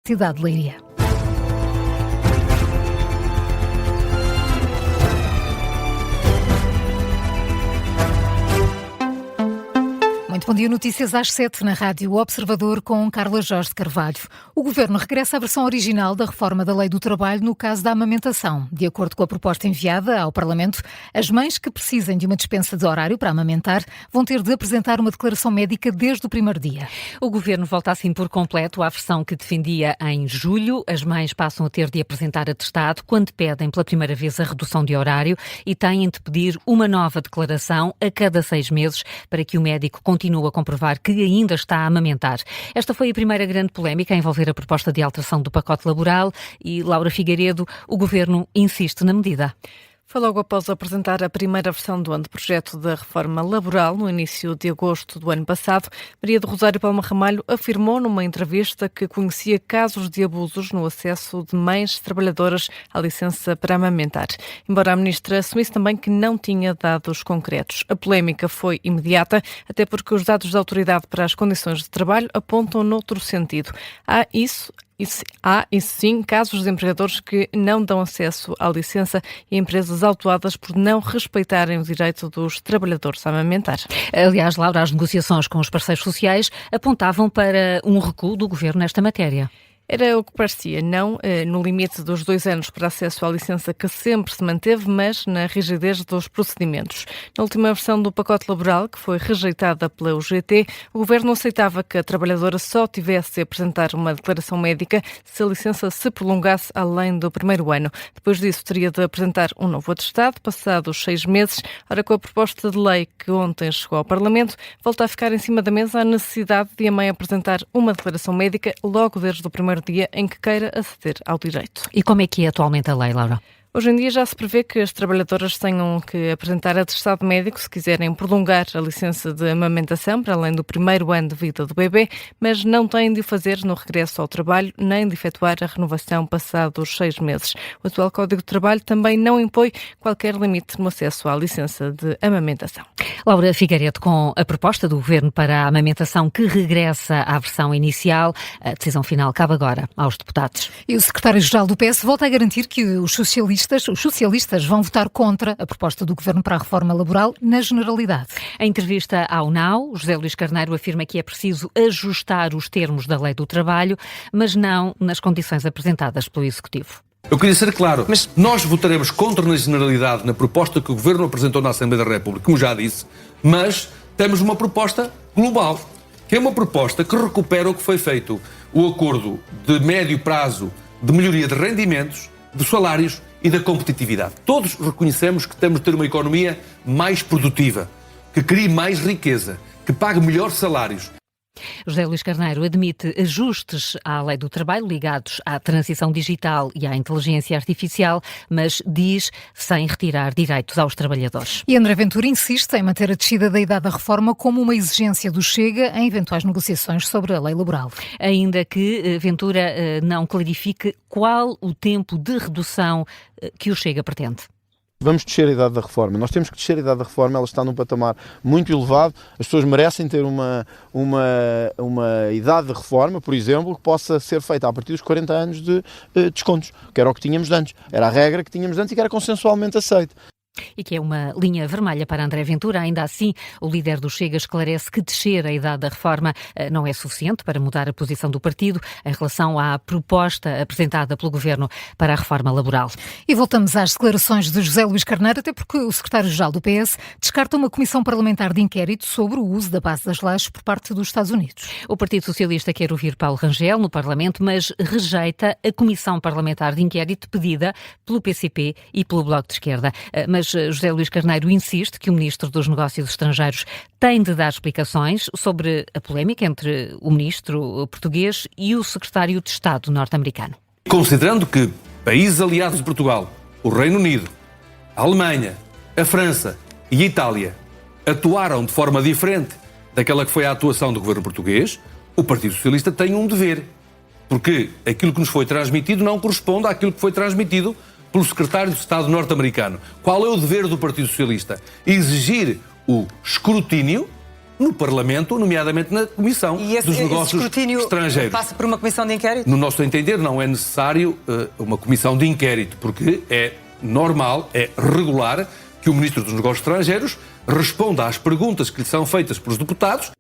Universidade de Leiria. Muito bom dia, notícias às 7 na Rádio Observador com Carla Jorge de Carvalho. O Governo regressa à versão original da reforma da Lei do Trabalho no caso da amamentação. De acordo com a proposta enviada ao Parlamento, as mães que precisem de uma dispensa de horário para amamentar vão ter de apresentar uma declaração médica desde o primeiro dia. O Governo volta assim por completo à versão que defendia em julho. As mães passam a ter de apresentar atestado quando pedem pela primeira vez a redução de horário e têm de pedir uma nova declaração a cada 6 meses para que o médico continue a comprovar que ainda está a amamentar. Esta foi a primeira grande polémica a envolver a proposta de alteração do pacote laboral e, Laura Figueiredo, o Governo insiste na medida. Foi logo após apresentar a primeira versão do anteprojeto da reforma laboral, no início de agosto do ano passado, Maria do Rosário Palma Ramalho afirmou numa entrevista que conhecia casos de abusos no acesso de mães trabalhadoras à licença para amamentar. Embora a ministra assumisse também que não tinha dados concretos. A polémica foi imediata, até porque os dados da Autoridade para as Condições de Trabalho apontam noutro sentido. Há isso sim, casos de empregadores que não dão acesso à licença e empresas autuadas por não respeitarem o direito dos trabalhadores a amamentar. Aliás, Laura, as negociações com os parceiros sociais apontavam para um recuo do Governo nesta matéria. Era o que parecia, não no limite dos 2 anos para acesso à licença que sempre se manteve, mas na rigidez dos procedimentos. Na última versão do pacote laboral, que foi rejeitada pela UGT, o Governo aceitava que a trabalhadora só tivesse de apresentar uma declaração médica se a licença se prolongasse além do primeiro ano. Depois disso, teria de apresentar um novo atestado, passados 6 meses. Ora, com a proposta de lei que ontem chegou ao Parlamento, volta a ficar em cima da mesa a necessidade de a mãe apresentar uma declaração médica logo desde o primeiro dia em que queira aceder ao direito. E como é que é atualmente a lei, Laura? Hoje em dia já se prevê que as trabalhadoras tenham que apresentar atestado médico se quiserem prolongar a licença de amamentação para além do primeiro ano de vida do bebê, mas não têm de o fazer no regresso ao trabalho nem de efetuar a renovação passados 6 meses. O atual Código de Trabalho também não impõe qualquer limite no acesso à licença de amamentação. Laura Figueiredo, com a proposta do Governo para a amamentação que regressa à versão inicial, a decisão final cabe agora aos deputados. E o secretário-geral do PS volta a garantir que os socialistas vão votar contra a proposta do Governo para a reforma laboral na generalidade. Em entrevista ao NAU, José Luís Carneiro afirma que é preciso ajustar os termos da Lei do Trabalho, mas não nas condições apresentadas pelo Executivo. Eu queria ser claro, mas nós votaremos contra na generalidade na proposta que o Governo apresentou na Assembleia da República, como já disse, mas temos uma proposta global, que é uma proposta que recupera o que foi feito, o acordo de médio prazo de melhoria de rendimentos, de salários e da competitividade. Todos reconhecemos que temos de ter uma economia mais produtiva, que crie mais riqueza, que pague melhores salários. José Luís Carneiro admite ajustes à Lei do Trabalho ligados à transição digital e à inteligência artificial, mas diz sem retirar direitos aos trabalhadores. E André Ventura insiste em manter a descida da idade da reforma como uma exigência do Chega em eventuais negociações sobre a lei laboral. Ainda que Ventura não clarifique qual o tempo de redução que o Chega pretende. Vamos descer a idade da reforma. Nós temos que descer a idade da reforma, ela está num patamar muito elevado. As pessoas merecem ter uma idade de reforma, por exemplo, que possa ser feita a partir dos 40 anos de descontos, que era o que tínhamos de antes. Era a regra que tínhamos de antes e que era consensualmente aceita. E que é uma linha vermelha para André Ventura. Ainda assim, o líder do Chega esclarece que descer a idade da reforma não é suficiente para mudar a posição do partido em relação à proposta apresentada pelo Governo para a reforma laboral. E voltamos às declarações de José Luís Carneiro, até porque o secretário-geral do PS descarta uma comissão parlamentar de inquérito sobre o uso da base das lajes por parte dos Estados Unidos. O Partido Socialista quer ouvir Paulo Rangel no Parlamento, mas rejeita a comissão parlamentar de inquérito pedida pelo PCP e pelo Bloco de Esquerda. Mas José Luís Carneiro insiste que o Ministro dos Negócios Estrangeiros tem de dar explicações sobre a polémica entre o Ministro português e o Secretário de Estado norte-americano. Considerando que países aliados de Portugal, o Reino Unido, a Alemanha, a França e a Itália atuaram de forma diferente daquela que foi a atuação do governo português, o Partido Socialista tem um dever, porque aquilo que nos foi transmitido não corresponde àquilo que foi transmitido pelo secretário de Estado norte-americano. Qual é o dever do Partido Socialista? Exigir o escrutínio no Parlamento, nomeadamente na Comissão dos Negócios Estrangeiros. Passa por uma comissão de inquérito? No nosso entender, não é necessário uma comissão de inquérito, porque é normal, é regular que o Ministro dos Negócios Estrangeiros responda às perguntas que lhe são feitas pelos deputados.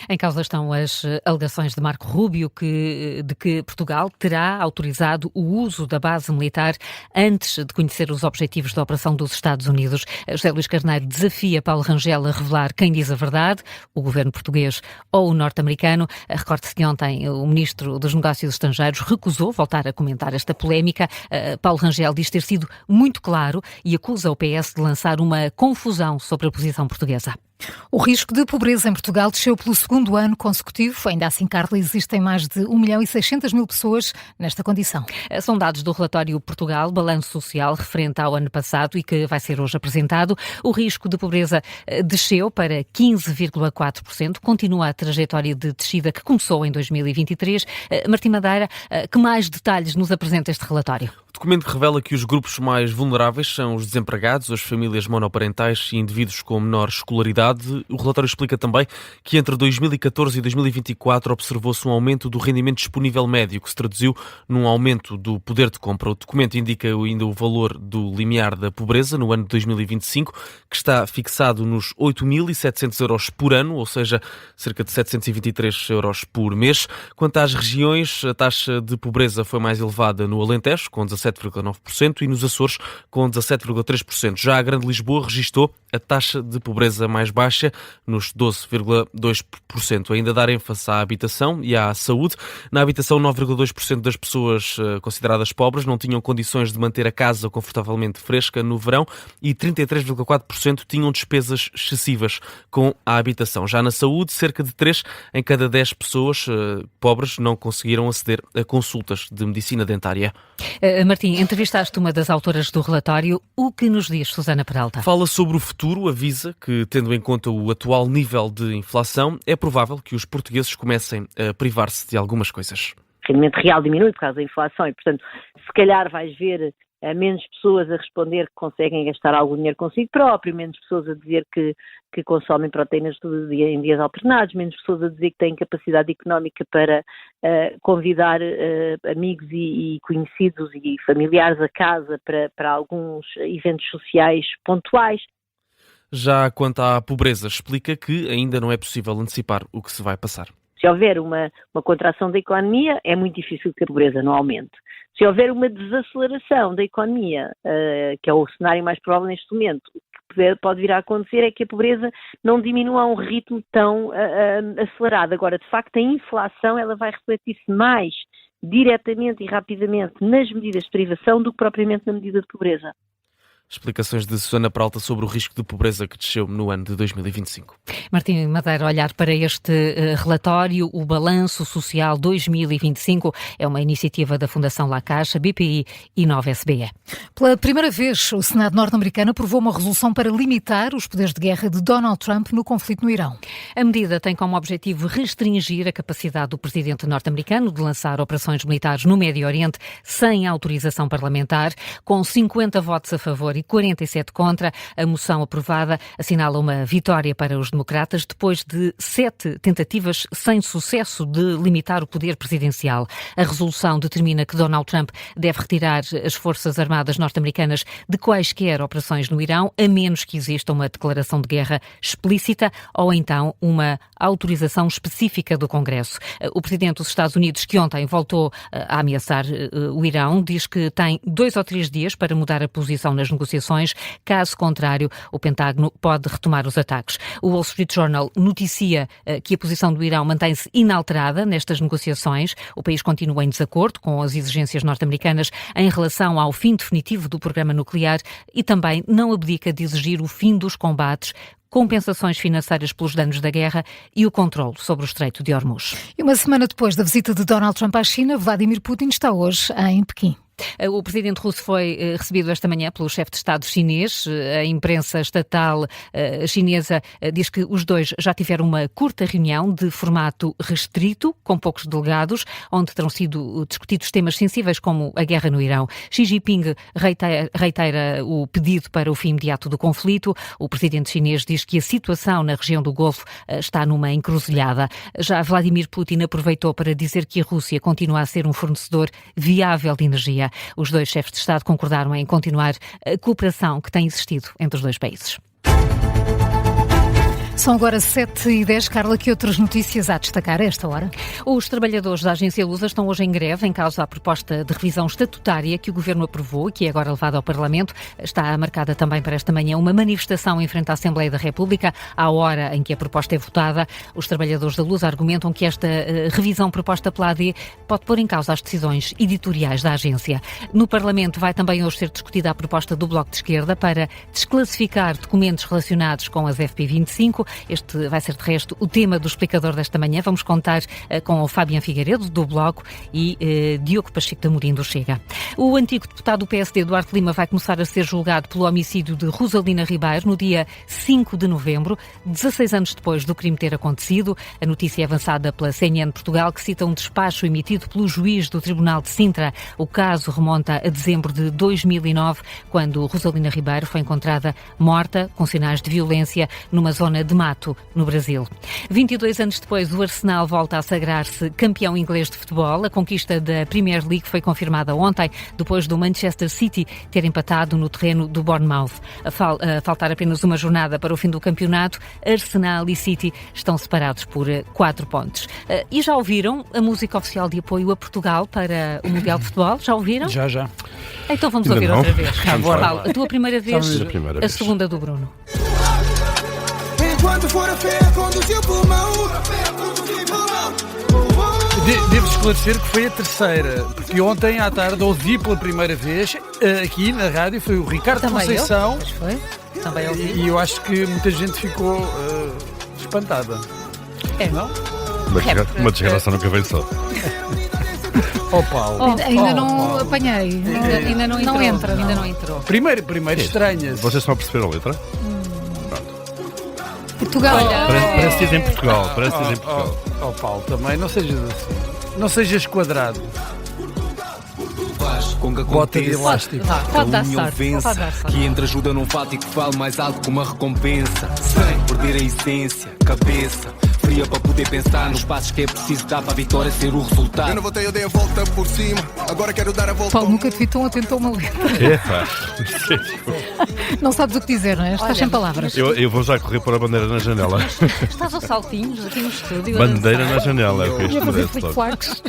Em causa estão as alegações de Marco Rubio de que Portugal terá autorizado o uso da base militar antes de conhecer os objetivos da operação dos Estados Unidos. José Luís Carneiro desafia Paulo Rangel a revelar quem diz a verdade, o governo português ou o norte-americano. Recorde-se que ontem o Ministro dos Negócios Estrangeiros recusou voltar a comentar esta polémica. Paulo Rangel diz ter sido muito claro e acusa o PS de lançar uma confusão sobre a posição portuguesa. O risco de pobreza em Portugal desceu pelo segundo ano consecutivo. Ainda assim, Carla, existem mais de 1.600.000 pessoas nesta condição. São dados do relatório Portugal, Balanço Social, referente ao ano passado e que vai ser hoje apresentado. O risco de pobreza desceu para 15,4%. Continua a trajetória de descida que começou em 2023. Martim Madeira, que mais detalhes nos apresenta este relatório? O documento revela que os grupos mais vulneráveis são os desempregados, as famílias monoparentais e indivíduos com menor escolaridade. O relatório explica também que entre 2014 e 2024 observou-se um aumento do rendimento disponível médio, que se traduziu num aumento do poder de compra. O documento indica ainda o valor do limiar da pobreza no ano de 2025, que está fixado nos 8.700 euros por ano, ou seja, cerca de 723 euros por mês. Quanto às regiões, a taxa de pobreza foi mais elevada no Alentejo, com 17,9%, e nos Açores, com 17,3%. Já a Grande Lisboa registou a taxa de pobreza mais baixa, nos 12,2%. Ainda dar ênfase à habitação e à saúde. Na habitação, 9,2% das pessoas consideradas pobres não tinham condições de manter a casa confortavelmente fresca no verão e 33,4% tinham despesas excessivas com a habitação. Já na saúde, cerca de 3 em cada 10 pessoas pobres não conseguiram aceder a consultas de medicina dentária. Martim, entrevistaste uma das autoras do relatório. O que nos diz Susana Peralta? Fala sobre o futuro, avisa que, tendo em conta o atual nível de inflação, é provável que os portugueses comecem a privar-se de algumas coisas. O rendimento real diminui por causa da inflação e, portanto, se calhar vais ver menos pessoas a responder que conseguem gastar algum dinheiro consigo próprio, menos pessoas a dizer que consomem proteínas todo dia em dias alternados, menos pessoas a dizer que têm capacidade económica para convidar amigos e conhecidos e familiares a casa para alguns eventos sociais pontuais. Já quanto à pobreza, explica que ainda não é possível antecipar o que se vai passar. Se houver uma contração da economia, é muito difícil que a pobreza não aumente. Se houver uma desaceleração da economia, que é o cenário mais provável neste momento, o que pode vir a acontecer é que a pobreza não diminua a um ritmo tão acelerado. Agora, de facto, a inflação ela vai refletir-se mais diretamente e rapidamente nas medidas de privação do que propriamente na medida de pobreza. Explicações de Susana Peralta sobre o risco de pobreza que desceu no ano de 2025. Martim Madeira, olhar para este relatório, o Balanço Social 2025, é uma iniciativa da Fundação La Caixa, BPI e Nova SBE. Pela primeira vez, o Senado norte-americano aprovou uma resolução para limitar os poderes de guerra de Donald Trump no conflito no Irão. A medida tem como objetivo restringir a capacidade do presidente norte-americano de lançar operações militares no Médio Oriente sem autorização parlamentar, com 50 votos a favor e 47 contra. A moção aprovada assinala uma vitória para os democratas depois de 7 tentativas sem sucesso de limitar o poder presidencial. A resolução determina que Donald Trump deve retirar as forças armadas norte-americanas de quaisquer operações no Irão, a menos que exista uma declaração de guerra explícita ou então uma autorização específica do Congresso. O presidente dos Estados Unidos, que ontem voltou a ameaçar o Irão, diz que tem 2 ou 3 dias para mudar a posição nas negociações. Caso contrário, o Pentágono pode retomar os ataques. O Wall Street Journal noticia que a posição do Irão mantém-se inalterada nestas negociações. O país continua em desacordo com as exigências norte-americanas em relação ao fim definitivo do programa nuclear e também não abdica de exigir o fim dos combates, compensações financeiras pelos danos da guerra e o controle sobre o Estreito de Hormuz. E uma semana depois da visita de Donald Trump à China, Vladimir Putin está hoje em Pequim. O presidente russo foi recebido esta manhã pelo chefe de Estado chinês. A imprensa estatal chinesa diz que os dois já tiveram uma curta reunião de formato restrito, com poucos delegados, onde terão sido discutidos temas sensíveis como a guerra no Irão. Xi Jinping reitera o pedido para o fim imediato do conflito. O presidente chinês diz que a situação na região do Golfo está numa encruzilhada. Já Vladimir Putin aproveitou para dizer que a Rússia continua a ser um fornecedor viável de energia. Os dois chefes de Estado concordaram em continuar a cooperação que tem existido entre os dois países. São agora 7h10. Carla, que outras notícias há a destacar a esta hora? Os trabalhadores da agência Lusa estão hoje em greve em causa a proposta de revisão estatutária que o Governo aprovou e que é agora levada ao Parlamento. Está marcada também para esta manhã uma manifestação em frente à Assembleia da República, à hora em que a proposta é votada. Os trabalhadores da Lusa argumentam que esta revisão proposta pela AD pode pôr em causa as decisões editoriais da agência. No Parlamento vai também hoje ser discutida a proposta do Bloco de Esquerda para desclassificar documentos relacionados com as FP25. Este vai ser, de resto, o tema do explicador desta manhã. Vamos contar com o Fabián Figueiredo, do Bloco, e Diogo Pacheco de Amorim, do Chega. O antigo deputado do PSD, Duarte Lima, vai começar a ser julgado pelo homicídio de Rosalina Ribeiro no dia 5 de novembro, 16 anos depois do crime ter acontecido. A notícia é avançada pela CNN Portugal, que cita um despacho emitido pelo juiz do Tribunal de Sintra. O caso remonta a dezembro de 2009, quando Rosalina Ribeiro foi encontrada morta, com sinais de violência, numa zona de mato, no Brasil. 22 anos depois, o Arsenal volta a sagrar-se campeão inglês de futebol. A conquista da Premier League foi confirmada ontem, depois do Manchester City ter empatado no terreno do Bournemouth. A faltar apenas uma jornada para o fim do campeonato, Arsenal e City estão separados por 4 pontos. E já ouviram a música oficial de apoio a Portugal para o Mundial de Futebol? Já ouviram? Já. Então vamos ouvir outra vez. Paulo, a tua primeira vez, a segunda do Bruno. Enquanto for a fé, conduziu pulmão. Devo esclarecer que foi a terceira, porque ontem à tarde ouvi pela primeira vez aqui na rádio, foi o Ricardo Também Conceição. Pois foi. Também ouvi. E eu acho que muita gente ficou espantada. É, não? Uma desgraça nunca vem só. Paulo. Ainda não apanhei. Ainda não entrou. Ainda não entrou. Primeiro estranha-se. Vocês estão a perceber a letra? Portugal. Parece que dizem Portugal. Parece que dizem Portugal. Paulo, também não sejas assim. Não sejas quadrado. Bota de elástico. Pode dar sorte. Que entre ajuda num fato e que vale mais algo que uma recompensa. Sem perder a essência, cabeça fria para poder pensar nos passos que é preciso dar para a vitória ser o resultado. Eu não voltei, eu dei a volta por cima. Agora quero dar a volta. Paulo, nunca te vi tão atento a uma letra. Não sabes o que dizer, não é? Estás sem palavras. Eu vou já correr pôr a bandeira na janela. Estás aos saltinhos aqui no estúdio. Bandeira na janela, é o que Ia isto fazer merece. flip-flocks.